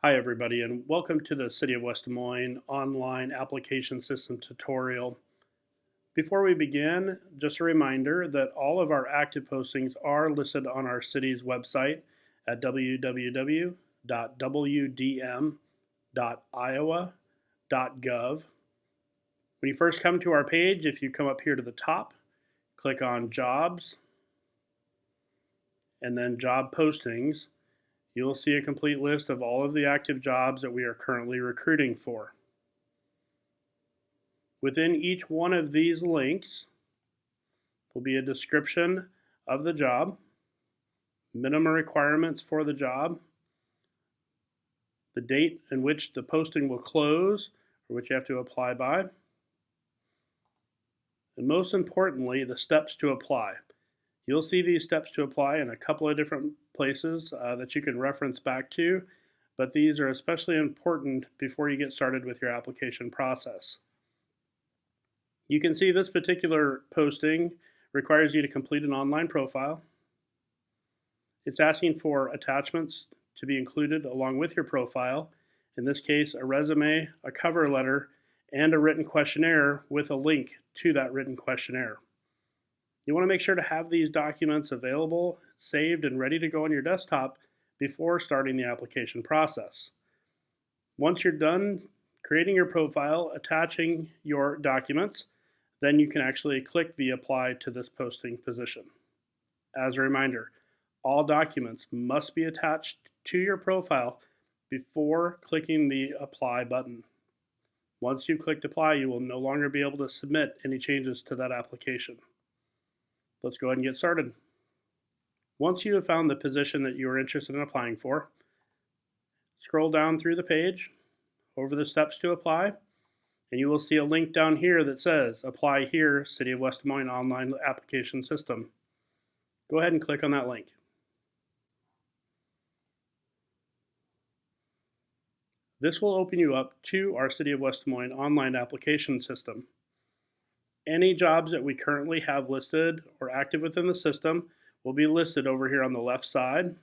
Hi everybody, and welcome to the City of West Des Moines online application system tutorial. Before we begin, just a reminder that all of our active postings are listed on our city's website at www.wdm.iowa.gov. When you first come to our page, if you come up here to the top, click on Jobs, and then Job Postings, you will see a complete list of all of the active jobs that we are currently recruiting for. Within each one of these links will be a description of the job, minimum requirements for the job, the date in which the posting will close, or which you have to apply by, and most importantly, the steps to apply. You'll see these steps to apply in a couple of different places that you can reference back to, but these are especially important before you get started with your application process. You can see this particular posting requires you to complete an online profile. It's asking for attachments to be included along with your profile. In this case, a resume, a cover letter, and a written questionnaire with a link to that written questionnaire. You want to make sure to have these documents available, saved, and ready to go on your desktop before starting the application process. Once you're done creating your profile, attaching your documents, then you can actually click the Apply to this posting position. As a reminder, all documents must be attached to your profile before clicking the Apply button. Once you've clicked Apply, you will no longer be able to submit any changes to that application. Let's go ahead and get started. Once you have found the position that you are interested in applying for, scroll down through the page over the steps to apply, and you will see a link down here that says Apply Here, City of West Des Moines Online Application System. Go ahead and click on that link. This will open you up to our City of West Des Moines Online Application System. Any jobs that we currently have listed or active within the system will be listed over here on the left side,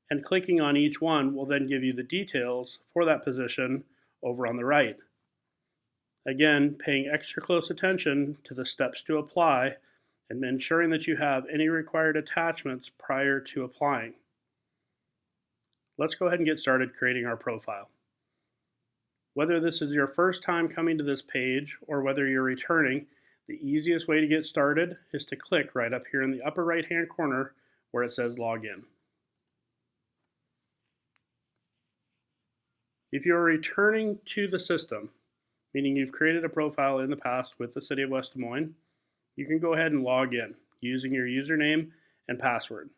and clicking on each one will then give you the details for that position over on the right. Again, paying extra close attention to the steps to apply and ensuring that you have any required attachments prior to applying. Let's go ahead and get started creating our profile. Whether this is your first time coming to this page or whether you're returning, the easiest way to get started is to click right up here in the upper right hand corner where it says Login. If you're returning to the system, meaning you've created a profile in the past with the City of West Des Moines, you can go ahead and log in using your username and password.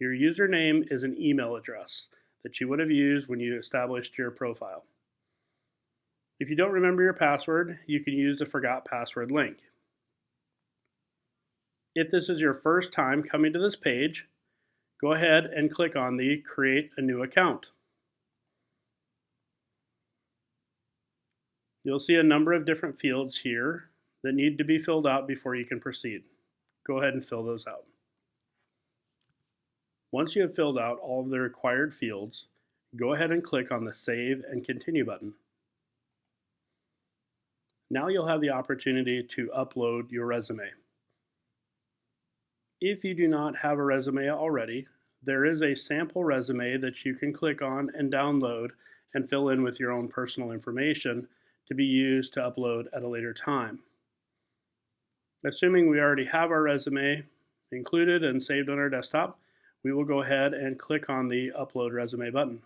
Your username is an email address that you would have used when you established your profile. If you don't remember your password, you can use the Forgot Password link. If this is your first time coming to this page, go ahead and click on the Create a New Account. You'll see a number of different fields here that need to be filled out before you can proceed. Go ahead and fill those out. Once you have filled out all of the required fields, go ahead and click on the Save and Continue button. Now you'll have the opportunity to upload your resume. If you do not have a resume already, there is a sample resume that you can click on and download and fill in with your own personal information to be used to upload at a later time. Assuming we already have our resume included and saved on our desktop, we will go ahead and click on the Upload Resume button.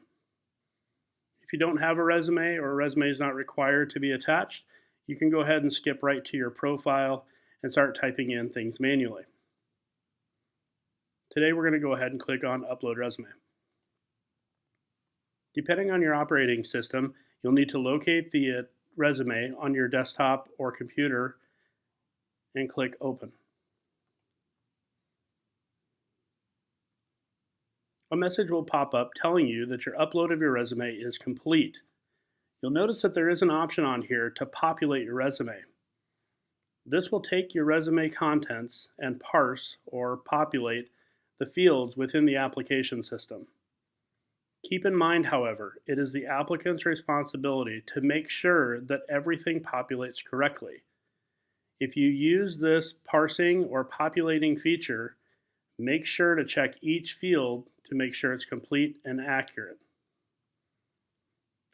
If you don't have a resume or a resume is not required to be attached, you can go ahead and skip right to your profile and start typing in things manually. Today we're going to go ahead and click on Upload Resume. Depending on your operating system, you'll need to locate the resume on your desktop or computer and click Open. A message will pop up telling you that your upload of your resume is complete. You'll notice that there is an option on here to populate your resume. This will take your resume contents and parse or populate the fields within the application system. Keep in mind, however, it is the applicant's responsibility to make sure that everything populates correctly. If you use this parsing or populating feature, make sure to check each field to make sure it's complete and accurate.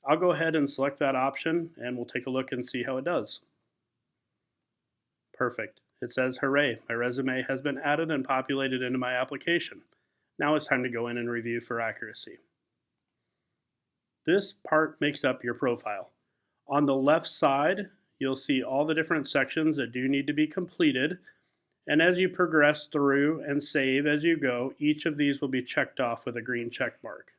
I'll go ahead and select that option and we'll take a look and see how it does. Perfect. It says, hooray, my resume has been added and populated into my application. Now it's time to go in and review for accuracy. This part makes up your profile. On the left side, you'll see all the different sections that do need to be completed. And as you progress through and save as you go, each of these will be checked off with a green check mark.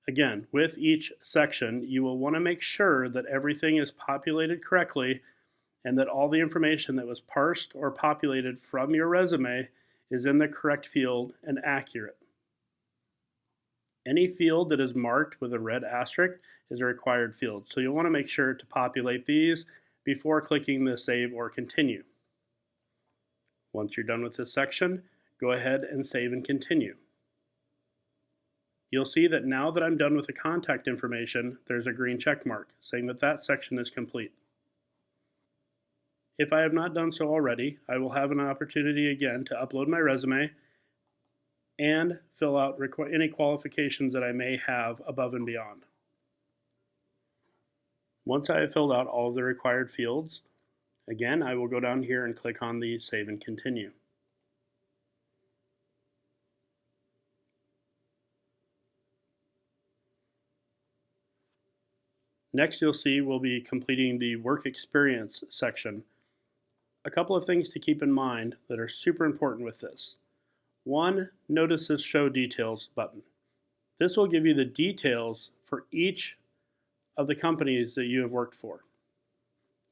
Again, with each section, you will want to make sure that everything is populated correctly and that all the information that was parsed or populated from your resume is in the correct field and accurate. Any field that is marked with a red asterisk is a required field, so you'll want to make sure to populate these before clicking the Save or Continue. Once you're done with this section, go ahead and save and continue. You'll see that now that I'm done with the contact information, there's a green check mark saying that that section is complete. If I have not done so already, I will have an opportunity again to upload my resume and fill out any qualifications that I may have above and beyond. Once I have filled out all of the required fields, again, I will go down here and click on the Save and Continue. Next, you'll see we'll be completing the work experience section. A couple of things to keep in mind that are super important with this. One, notice this Show Details button. This will give you the details for each of the companies that you have worked for.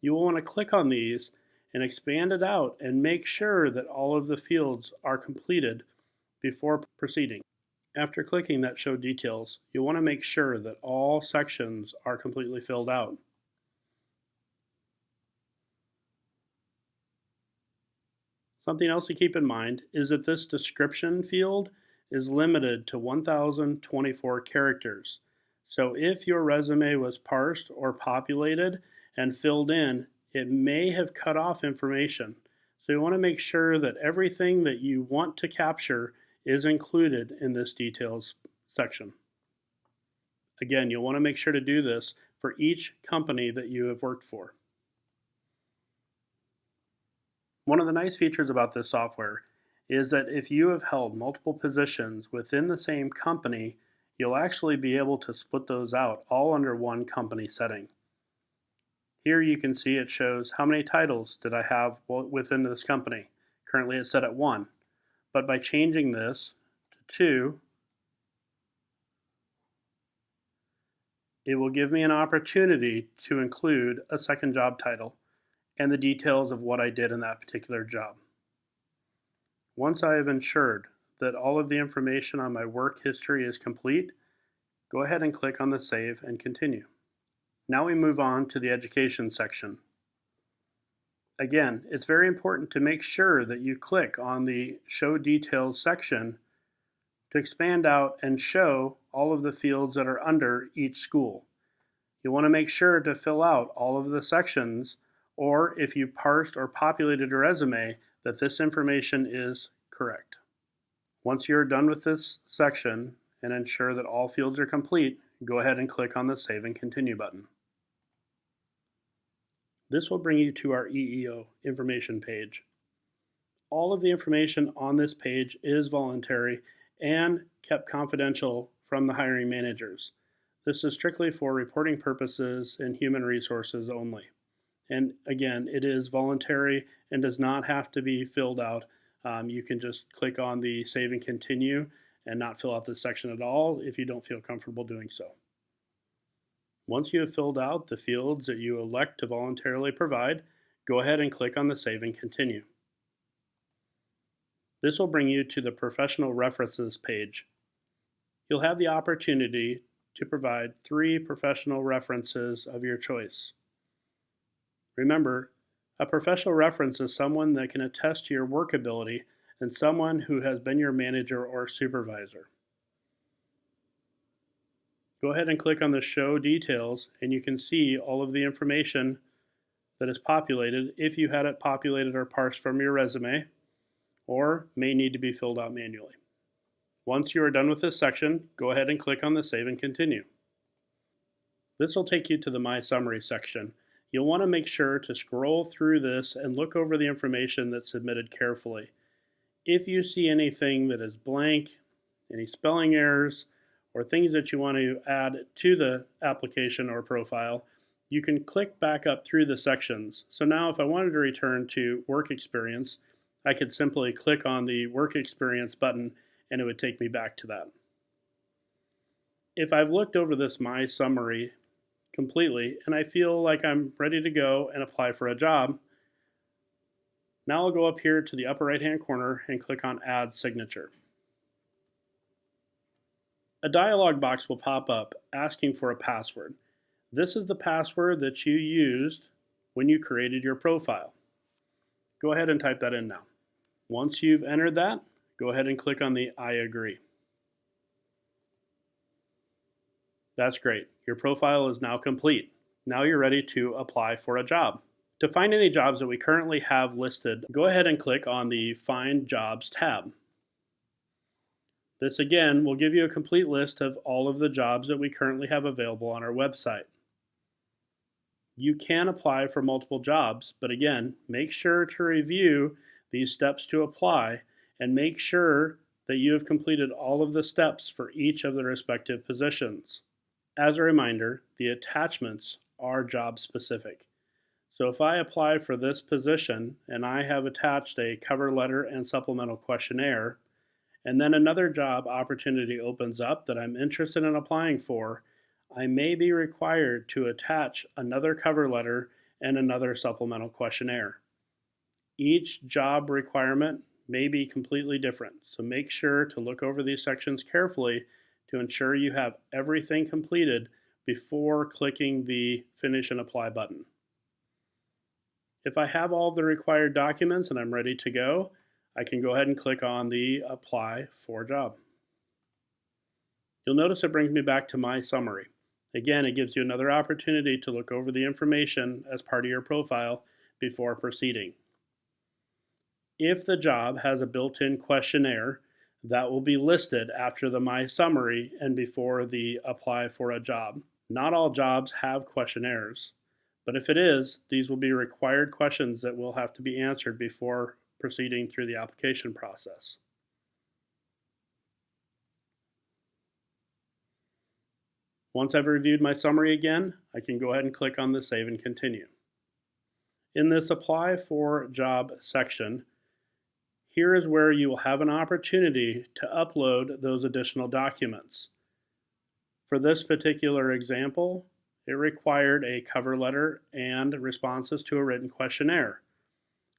You will want to click on these and expand it out and make sure that all of the fields are completed before proceeding. After clicking that Show Details, you'll want to make sure that all sections are completely filled out. Something else to keep in mind is that this description field is limited to 1,024 characters. So if your resume was parsed or populated and filled in, it may have cut off information. So you want to make sure that everything that you want to capture is included in this details section. Again, you'll want to make sure to do this for each company that you have worked for. One of the nice features about this software is that if you have held multiple positions within the same company, you'll actually be able to split those out all under one company setting. Here you can see it shows how many titles did I have within this company. Currently it's set at 1. But by changing this to 2, it will give me an opportunity to include a second job title and the details of what I did in that particular job. Once I have ensured that all of the information on my work history is complete, go ahead and click on the Save and Continue. Now we move on to the Education section. Again, it's very important to make sure that you click on the Show Details section to expand out and show all of the fields that are under each school. You want to make sure to fill out all of the sections, or if you parsed or populated a resume, that this information is correct. Once you're done with this section and ensure that all fields are complete, go ahead and click on the Save and Continue button. This will bring you to our EEO information page. All of the information on this page is voluntary and kept confidential from the hiring managers. This is strictly for reporting purposes and human resources only. And again, it is voluntary and does not have to be filled out. You can just click on the Save and Continue and not fill out this section at all if you don't feel comfortable doing so. Once you have filled out the fields that you elect to voluntarily provide, go ahead and click on the Save and Continue. This will bring you to the Professional References page. You'll have the opportunity to provide 3 professional references of your choice. Remember, a professional reference is someone that can attest to your work ability and someone who has been your manager or supervisor. Go ahead and click on the Show Details, and you can see all of the information that is populated if you had it populated or parsed from your resume, or may need to be filled out manually. Once you are done with this section, go ahead and click on the Save and Continue. This will take you to the My Summary section. You'll want to make sure to scroll through this and look over the information that's submitted carefully. If you see anything that is blank, any spelling errors, or things that you want to add to the application or profile, you can click back up through the sections. So now if I wanted to return to work experience, I could simply click on the work experience button and it would take me back to that. If I've looked over this My Summary completely and I feel like I'm ready to go and apply for a job, now I'll go up here to the upper right hand corner and click on Add Signature. A dialog box will pop up asking for a password. This is the password that you used when you created your profile. Go ahead and type that in now. Once you've entered that, go ahead and click on the I agree. That's great. Your profile is now complete. Now you're ready to apply for a job. To find any jobs that we currently have listed, go ahead and click on the Find Jobs tab. This again will give you a complete list of all of the jobs that we currently have available on our website. You can apply for multiple jobs, but again, make sure to review these steps to apply and make sure that you have completed all of the steps for each of the respective positions. As a reminder, the attachments are job specific. So if I apply for this position and I have attached a cover letter and supplemental questionnaire, and then another job opportunity opens up that I'm interested in applying for, I may be required to attach another cover letter and another supplemental questionnaire. Each job requirement may be completely different, so make sure to look over these sections carefully to ensure you have everything completed before clicking the Finish and Apply button. If I have all the required documents and I'm ready to go, I can go ahead and click on the Apply for Job. You'll notice it brings me back to My Summary. Again, it gives you another opportunity to look over the information as part of your profile before proceeding. If the job has a built-in questionnaire, that will be listed after the My Summary and before the Apply for a Job. Not all jobs have questionnaires, but if it is, these will be required questions that will have to be answered before proceeding through the application process. Once I've reviewed my summary again, I can go ahead and click on the Save and Continue. In this Apply for Job section, here is where you will have an opportunity to upload those additional documents. For this particular example, it required a cover letter and responses to a written questionnaire.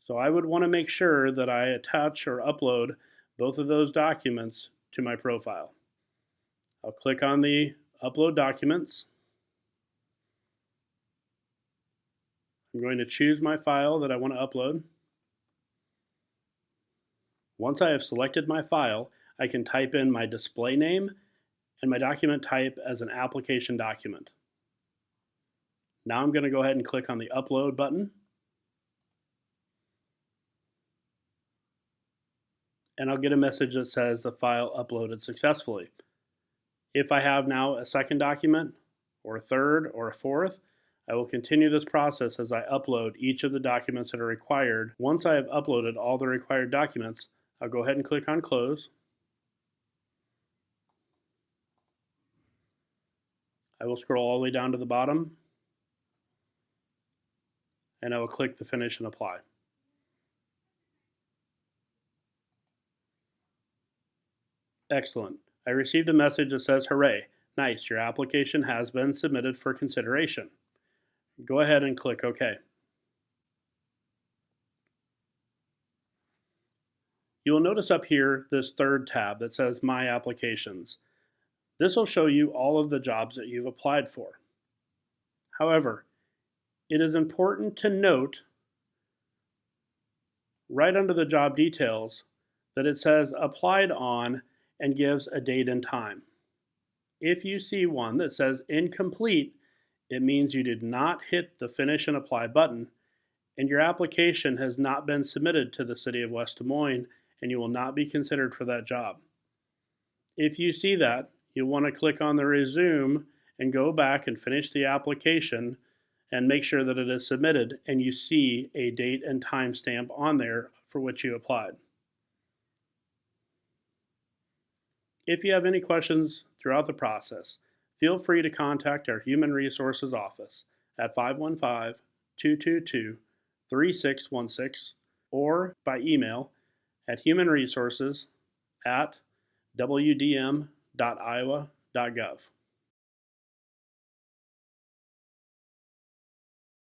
So I would want to make sure that I attach or upload both of those documents to my profile. I'll click on the Upload Documents. I'm going to choose my file that I want to upload. Once I have selected my file, I can type in my display name and my document type as an application document. Now I'm going to go ahead and click on the Upload button. And I'll get a message that says the file uploaded successfully. If I have now a second document, or a third, or a fourth, I will continue this process as I upload each of the documents that are required. Once I have uploaded all the required documents, I'll go ahead and click on Close. I will scroll all the way down to the bottom, and I will click the Finish and Apply. Excellent. I received a message that says, "Hooray, nice, your application has been submitted for consideration." Go ahead and click OK. You will notice up here this third tab that says My Applications. This will show you all of the jobs that you've applied for. However, it is important to note right under the job details that it says applied on and gives a date and time. If you see one that says incomplete, it means you did not hit the Finish and Apply button, and your application has not been submitted to the City of West Des Moines, and you will not be considered for that job. If you see that, you'll want to click on the Resume and go back and finish the application and make sure that it is submitted and you see a date and time stamp on there for which you applied. If you have any questions throughout the process, feel free to contact our Human Resources office at 515-222-3616 or by email at humanresources@wdm.iowa.gov.